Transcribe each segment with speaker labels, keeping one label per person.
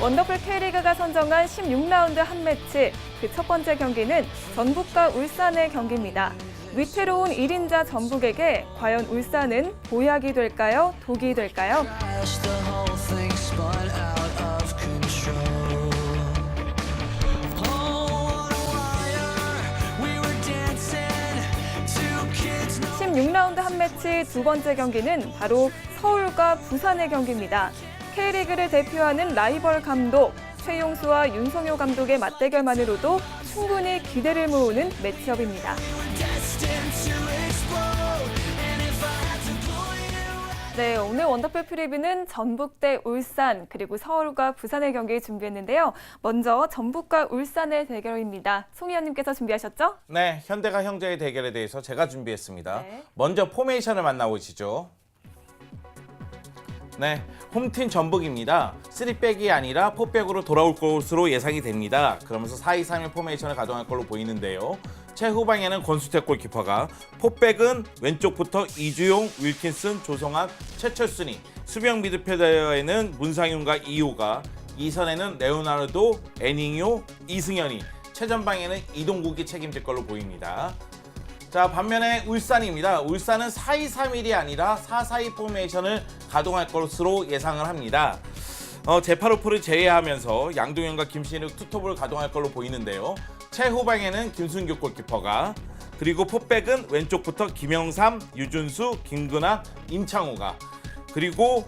Speaker 1: 원더풀 K리그가 선정한 16라운드 한 매치, 그 첫 번째 경기는 전북과 울산의 경기입니다. 위태로운 1인자 전북에게 과연 울산은 보약이 될까요? 독이 될까요?
Speaker 2: The whole thing spun out of control. Oh, on a wire, we were dancing. Two kids.
Speaker 1: 16라운드 한 매치 두 번째 경기는 바로 서울과 부산의 경기입니다. K리그를 대표하는 라이벌 감독, 최용수와 윤성효 감독의 맞대결만으로도 충분히 기대를 모으는 매치업입니다. 네, 오늘 원더풀 프리뷰는 전북 대 울산, 그리고 서울과 부산의 경기 준비했는데요. 먼저 전북과 울산의 대결입니다. 송 의원님께서 준비하셨죠?
Speaker 3: 네, 현대가 형제의 대결에 대해서 제가 준비했습니다.
Speaker 1: 네.
Speaker 3: 먼저 포메이션을 만나보시죠. 네, 홈팀 전북입니다. 3백이 아니라 4백으로 돌아올 것으로 예상이 됩니다. 그러면서 4-2-3-1 포메이션을 가동할 걸로 보이는데요. 최후방에는 권수택 골키퍼가, 4백은 왼쪽부터 이주용, 윌킨슨, 조성학, 최철순이, 수비형 미드필더에는 문상윤과 이호가, 2선에는 레오나르도, 애닝요, 이승현이, 최전방에는 이동국이 책임질 걸로 보입니다. 자, 반면에 울산입니다. 울산은 4-2-3-1이 아니라 4-4-2 포메이션을 가동할 것으로 예상을 합니다. 제파로프를 제외하면서 양동현과 김신욱 투톱을 가동할 걸로 보이는데요. 최후방에는 김순규 골키퍼가, 그리고 포백은 왼쪽부터 김영삼, 유준수, 김근학, 임창호가, 그리고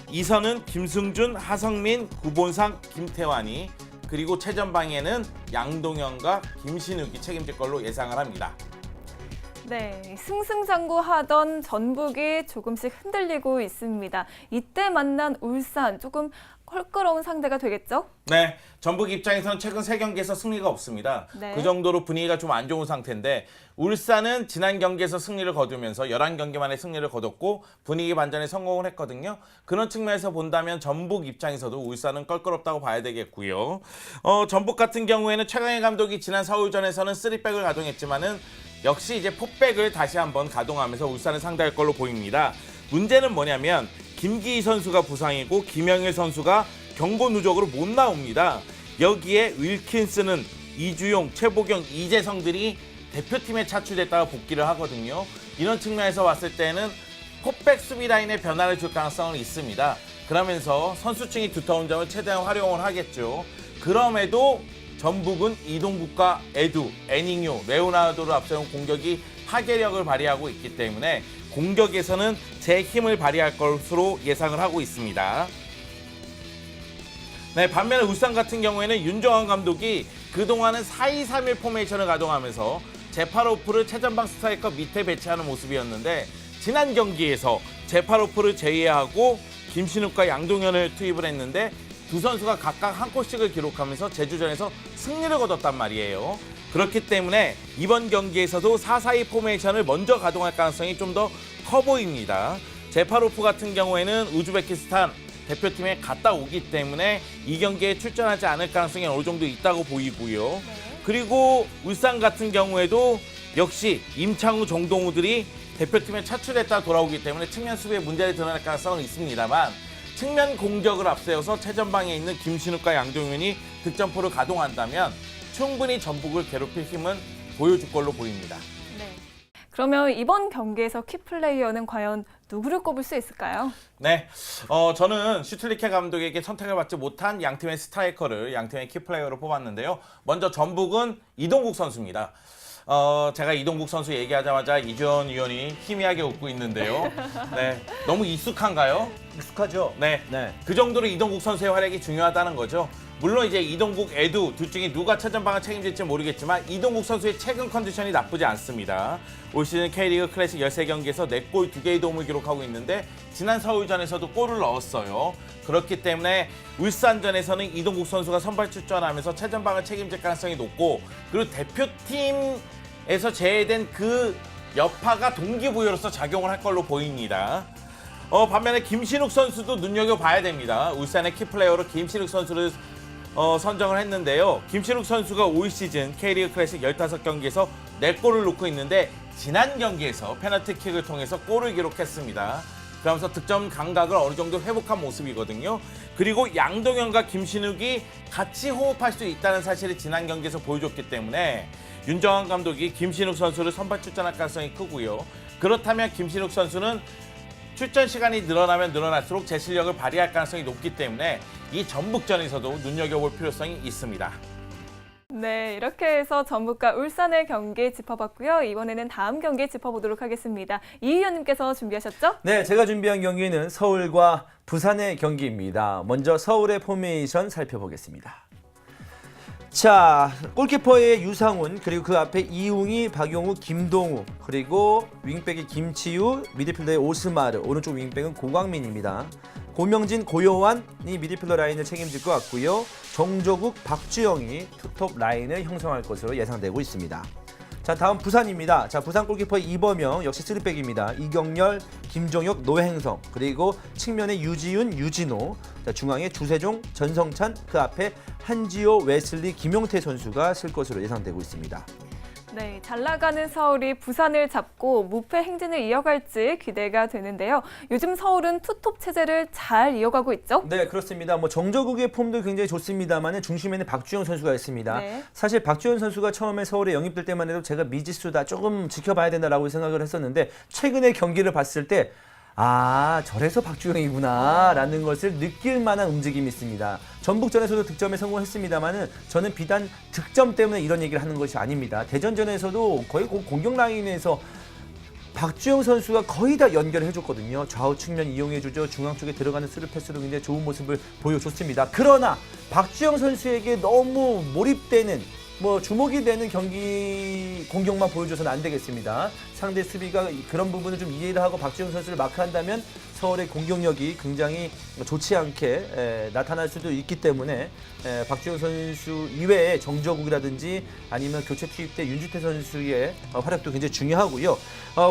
Speaker 3: 2선은 김승준, 하성민, 구본상, 김태환이, 그리고 최전방에는 양동현과 김신욱이 책임질 걸로 예상을 합니다.
Speaker 1: 네, 승승장구하던 전북이 조금씩 흔들리고 있습니다. 이때 만난 울산, 조금 껄끄러운 상대가 되겠죠?
Speaker 3: 네, 전북 입장에서는 최근 3경기에서 승리가 없습니다.
Speaker 1: 네.
Speaker 3: 그 정도로 분위기가 좀 안 좋은 상태인데, 울산은 지난 경기에서 승리를 거두면서 11경기 만에 승리를 거뒀고 분위기 반전에 성공을 했거든요. 그런 측면에서 본다면 전북 입장에서도 울산은 껄끄럽다고 봐야 되겠고요. 전북 같은 경우에는 최강희 감독이 지난 서울전에서는 3백을 가동했지만은 역시 이제 4백을 다시 한번 가동하면서 울산을 상대할 걸로 보입니다. 문제는 뭐냐면 김기희 선수가 부상이고 김영일 선수가 경고 누적으로 못 나옵니다. 여기에 윌킨스는 이주용, 최보경, 이재성들이 대표팀에 차출됐다가 복귀를 하거든요. 이런 측면에서 봤을 때는 4백 수비 라인에 변화를 줄 가능성은 있습니다. 그러면서 선수층이 두터운 점을 최대한 활용을 하겠죠. 그럼에도 전북은 이동국과 에두, 애닝요, 레오나르도를 앞세운 공격이 파괴력을 발휘하고 있기 때문에 공격에서는 제 힘을 발휘할 것으로 예상을 하고 있습니다. 네, 반면에 울산 같은 경우에는 윤정환 감독이 그동안은 4-2-3-1 포메이션을 가동하면서 제파로프를 최전방 스트라이커 밑에 배치하는 모습이었는데, 지난 경기에서 제파로프를 제외하고 김신욱과 양동현을 투입을 했는데 두 선수가 각각 한 골씩을 기록하면서 제주전에서 승리를 거뒀단 말이에요. 그렇기 때문에 이번 경기에서도 4-4-2 포메이션을 먼저 가동할 가능성이 좀 더 커 보입니다. 제파로프 같은 경우에는 우즈베키스탄 대표팀에 갔다 오기 때문에 이 경기에 출전하지 않을 가능성이 어느 정도 있다고 보이고요. 그리고 울산 같은 경우에도 역시 임창우, 정동우들이 대표팀에 차출했다 돌아오기 때문에 측면 수비에 문제를 드러낼 가능성은 있습니다만, 측면 공격을 앞세워서 최전방에 있는 김신욱과 양동현이 득점포를 가동한다면 충분히 전북을 괴롭힐 힘은 보여줄 걸로 보입니다.
Speaker 1: 네. 그러면 이번 경기에서 키플레이어는 과연 누구를 꼽을 수 있을까요?
Speaker 3: 네, 저는 슈틸리케 감독에게 선택을 받지 못한 양팀의 스트라이커를 양팀의 키플레이어로 뽑았는데요. 먼저 전북은 이동국 선수입니다. 제가 이동국 선수 얘기하자마자 이주원 위원이 희미하게 웃고 있는데요. 네, 너무 익숙한가요?
Speaker 4: 익숙하죠?
Speaker 3: 네, 그 정도로 이동국 선수의 활약이 중요하다는 거죠. 물론 이제 이동국, 에두 둘 중에 누가 최전방을 책임질지 모르겠지만 이동국 선수의 최근 컨디션이 나쁘지 않습니다. 올 시즌 K리그 클래식 13경기에서 4골 2개의 도움을 기록하고 있는데 지난 서울전에서도 골을 넣었어요. 그렇기 때문에 울산전에서는 이동국 선수가 선발 출전하면서 최전방을 책임질 가능성이 높고, 그리고 대표팀에서 제외된 그 여파가 동기부여로서 작용을 할 걸로 보입니다. 반면에 김신욱 선수도 눈여겨봐야 됩니다. 울산의 키플레이어로 김신욱 선수를 선정을 했는데요. 김신욱 선수가 올 시즌 K리그 클래식 15경기에서 4골을 넣고 있는데 지난 경기에서 페널티킥을 통해서 골을 기록했습니다. 그러면서 득점 감각을 어느 정도 회복한 모습이거든요. 그리고 양동현과 김신욱이 같이 호흡할 수 있다는 사실을 지난 경기에서 보여줬기 때문에 윤정환 감독이 김신욱 선수를 선발 출전할 가능성이 크고요. 그렇다면 김신욱 선수는 출전 시간이 늘어나면 늘어날수록 제 실력을 발휘할 가능성이 높기 때문에 이 전북전에서도 눈여겨볼 필요성이 있습니다.
Speaker 1: 네, 이렇게 해서 전북과 울산의 경기 짚어봤고요. 이번에는 다음 경기 짚어보도록 하겠습니다. 이 의원님께서 준비하셨죠?
Speaker 4: 네, 제가 준비한 경기는 서울과 부산의 경기입니다. 먼저 서울의 포메이션 살펴보겠습니다. 자, 골키퍼의 유상훈, 그리고 그 앞에 이웅희, 박용우, 김동우, 그리고 윙백의 김치우, 미드필더의 오스마르, 오른쪽 윙백은 고광민입니다. 고명진, 고요환이 미드필더 라인을 책임질 것 같고요. 정조국, 박주영이 투톱 라인을 형성할 것으로 예상되고 있습니다. 자, 다음 부산입니다. 자, 부산 골키퍼 이범영, 역시 3백입니다. 이경렬, 김종혁, 노행성, 그리고 측면에 유지윤, 유진호, 자, 중앙에 주세종, 전성찬, 그 앞에 한지호, 웨슬리, 김용태 선수가 쓸 것으로 예상되고 있습니다.
Speaker 1: 네, 잘 나가는 서울이 부산을 잡고 무패 행진을 이어갈지 기대가 되는데요. 요즘 서울은 투톱 체제를 잘 이어가고 있죠?
Speaker 4: 네, 그렇습니다. 뭐 정저국의 폼도 굉장히 좋습니다만 중심에는 박주영 선수가 있습니다.
Speaker 1: 네.
Speaker 4: 사실 박주영 선수가 처음에 서울에 영입될 때만 해도 제가 미지수다 조금 지켜봐야 된다라고 생각을 했었는데 최근의 경기를 봤을 때 아, 저래서 박주영이구나 라는 것을 느낄 만한 움직임이 있습니다. 전북전에서도 득점에 성공했습니다만 저는 비단 득점 때문에 이런 얘기를 하는 것이 아닙니다. 대전전에서도 거의 공격 라인에서 박주영 선수가 거의 다 연결을 해줬거든요. 좌우 측면 이용해주죠. 중앙 쪽에 들어가는 스루 패스로 굉장히 좋은 모습을 보여줬습니다. 그러나 박주영 선수에게 너무 몰입되는 주목이 되는 경기 공격만 보여줘서는 안 되겠습니다. 상대 수비가 그런 부분을 좀 이해를 하고 박주영 선수를 마크한다면 서울의 공격력이 굉장히 좋지 않게 나타날 수도 있기 때문에 박주영 선수 이외에 정저국이라든지 아니면 교체 투입된 윤주태 선수의 활약도 굉장히 중요하고요.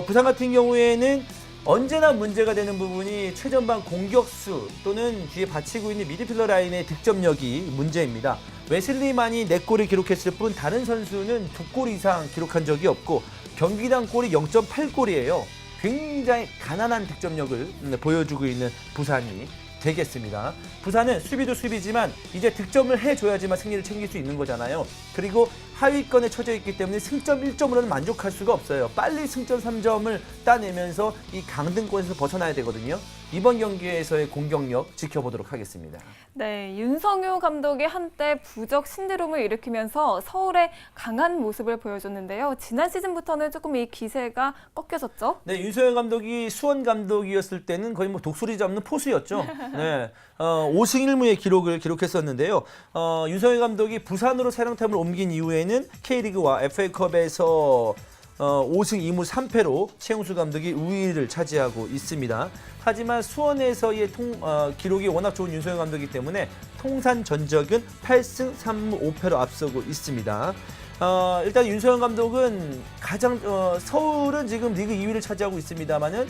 Speaker 4: 부산 같은 경우에는 언제나 문제가 되는 부분이 최전방 공격수 또는 뒤에 받치고 있는 미드필더 라인의 득점력이 문제입니다. 웨슬리만이 4골을 기록했을 뿐 다른 선수는 2골 이상 기록한 적이 없고 경기당 골이 0.8골이에요. 굉장히 가난한 득점력을 보여주고 있는 부산이 되겠습니다. 부산은 수비도 수비지만 이제 득점을 해줘야지만 승리를 챙길 수 있는 거잖아요. 그리고 하위권에 처져 있기 때문에 승점 1점으로는 만족할 수가 없어요. 빨리 승점 3점을 따내면서 이 강등권에서 벗어나야 되거든요. 이번 경기에서의 공격력 지켜보도록 하겠습니다.
Speaker 1: 네, 윤성효 감독이 한때 부적 신드롬을 일으키면서 서울의 강한 모습을 보여줬는데요. 지난 시즌부터는 조금 이 기세가 꺾여졌죠?
Speaker 4: 네, 윤성효 감독이 수원 감독이었을 때는 거의 독수리 잡는 포수였죠. 네, 5승 1무의 기록을 기록했었는데요. 윤성효 감독이 부산으로 사령탑을 옮긴 이후에는 K리그와 FA컵에서 5승 2무 3패로 최용수 감독이 우위를 차지하고 있습니다. 하지만 수원에서의 기록이 워낙 좋은 윤성효 감독이기 때문에 통산 전적은 8승 3무 5패로 앞서고 있습니다. 일단 윤성효 감독은 서울은 지금 리그 2위를 차지하고 있습니다만은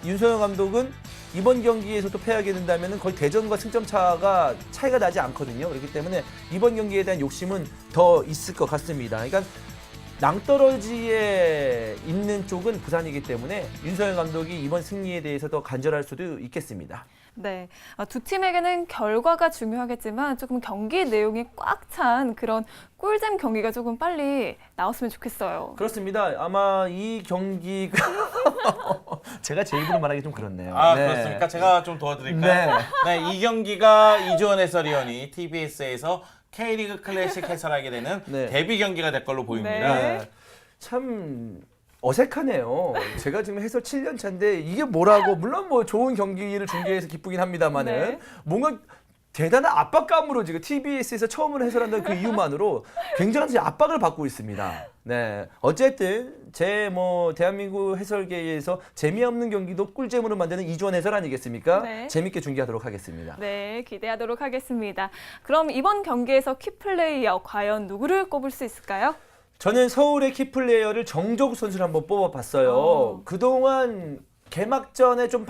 Speaker 4: 윤성효 감독은 이번 경기에서도 패하게 된다면 거의 대전과 승점 차이가 나지 않거든요. 그렇기 때문에 이번 경기에 대한 욕심은 더 있을 것 같습니다. 그러니까 낭떠러지에 있는 쪽은 부산이기 때문에 윤석열 감독이 이번 승리에 대해서 더 간절할 수도 있겠습니다.
Speaker 1: 네, 두 팀에게는 결과가 중요하겠지만 조금 경기 내용이 꽉 찬 그런 꿀잼 경기가 조금 빨리 나왔으면 좋겠어요.
Speaker 4: 그렇습니다. 아마 이 경기가 제가 제 입으로 말하기 좀 그렇네요.
Speaker 3: 아,
Speaker 4: 네.
Speaker 3: 그렇습니까? 제가 좀 도와드릴까요? 네, 이 경기가 이주원 해설위원이 TBS에서 K리그 클래식 해설하게 되는
Speaker 4: 네.
Speaker 3: 데뷔 경기가 될 걸로 보입니다.
Speaker 1: 네.
Speaker 4: 참 어색하네요. 제가 지금 해설 7년 차인데 이게 뭐라고 물론 좋은 경기를 중계해서 기쁘긴 합니다만은
Speaker 1: 네.
Speaker 4: 뭔가 대단한 압박감으로 지금 TBS에서 처음으로 해설한다는 그 이유만으로 굉장히 압박을 받고 있습니다. 네, 어쨌든 제 대한민국 해설계에서 재미없는 경기도 꿀잼으로 만드는 이주원 해설 아니겠습니까?
Speaker 1: 네.
Speaker 4: 재밌게 중계하도록 하겠습니다.
Speaker 1: 네, 기대하도록 하겠습니다. 그럼 이번 경기에서 키플레이어 과연 누구를 꼽을 수 있을까요?
Speaker 4: 저는 서울의 키플레이어를 정조국 선수를 한번 뽑아봤어요. 그동안 개막전에 좀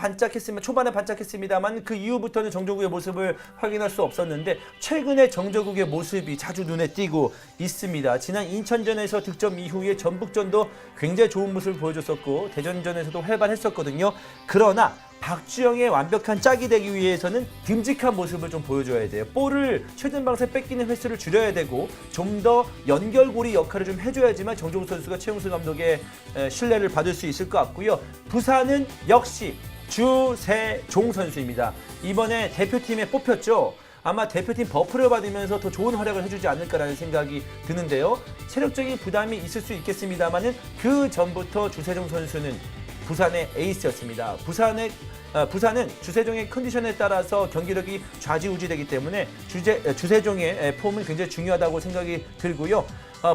Speaker 4: 초반에 반짝했습니다만 그 이후부터는 정조국의 모습을 확인할 수 없었는데 최근에 정조국의 모습이 자주 눈에 띄고 있습니다. 지난 인천전에서 득점 이후에 전북전도 굉장히 좋은 모습을 보여줬었고 대전전에서도 활발했었거든요. 그러나 박주영의 완벽한 짝이 되기 위해서는 듬직한 모습을 좀 보여줘야 돼요. 볼을 최든 방사에 뺏기는 횟수를 줄여야 되고 좀 더 연결고리 역할을 좀 해줘야지만 정종욱 선수가 최용수 감독의 신뢰를 받을 수 있을 것 같고요. 부산은 역시 주세종 선수입니다. 이번에 대표팀에 뽑혔죠. 아마 대표팀 버프를 받으면서 더 좋은 활약을 해주지 않을까라는 생각이 드는데요. 체력적인 부담이 있을 수 있겠습니다만은 그 전부터 주세종 선수는 부산의 에이스였습니다. 부산은 주세종의 컨디션에 따라서 경기력이 좌지우지되기 때문에 주세종의 폼은 굉장히 중요하다고 생각이 들고요.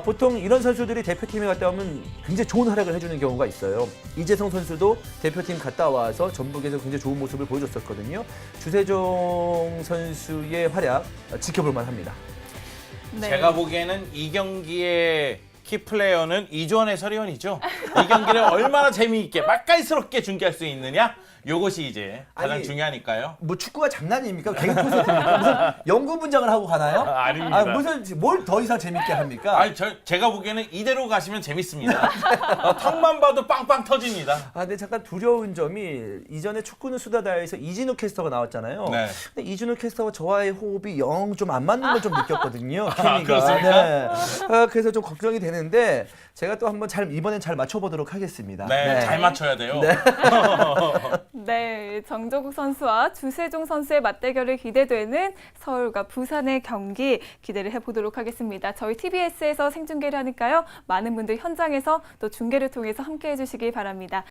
Speaker 4: 보통 이런 선수들이 대표팀에 갔다 오면 굉장히 좋은 활약을 해주는 경우가 있어요. 이재성 선수도 대표팀 갔다 와서 전북에서 굉장히 좋은 모습을 보여줬었거든요. 주세종 선수의 활약 지켜볼 만합니다.
Speaker 1: 네.
Speaker 3: 제가 보기에는 이 경기의 키플레이어는 이주원 해설위원이죠. 이 경기를 얼마나 재미있게 맛깔스럽게 중계할 수 있느냐? 요것이 이제 가장
Speaker 4: 아니,
Speaker 3: 중요하니까요.
Speaker 4: 뭐 축구가 장난입니까? 개그 콘서트입니까? 무슨 연구 분장을 하고 가나요?
Speaker 3: 아닙니다.
Speaker 4: 무슨 뭘 더 이상 재밌게 합니까?
Speaker 3: 아니, 제가 보기에는 이대로 가시면 재밌습니다. 턱만 봐도 빵빵 터집니다.
Speaker 4: 근데 잠깐 두려운 점이 이전에 축구는 수다다에서 이진우 캐스터가 나왔잖아요.
Speaker 3: 네.
Speaker 4: 근데 이진우 캐스터와 저와의 호흡이 영 좀 안 맞는 걸 좀 느꼈거든요. 케미가.
Speaker 3: 그렇습니까?
Speaker 4: 네. 그래서 좀 걱정이 되는데 제가 또 한번 이번엔 잘 맞춰보도록 하겠습니다.
Speaker 3: 네, 잘 맞춰야 돼요.
Speaker 1: 네, 정조국 선수와 주세종 선수의 맞대결을 기대되는 서울과 부산의 경기 기대를 해보도록 하겠습니다. 저희 TBS에서 생중계를 하니까요. 많은 분들 현장에서 또 중계를 통해서 함께해 주시기 바랍니다.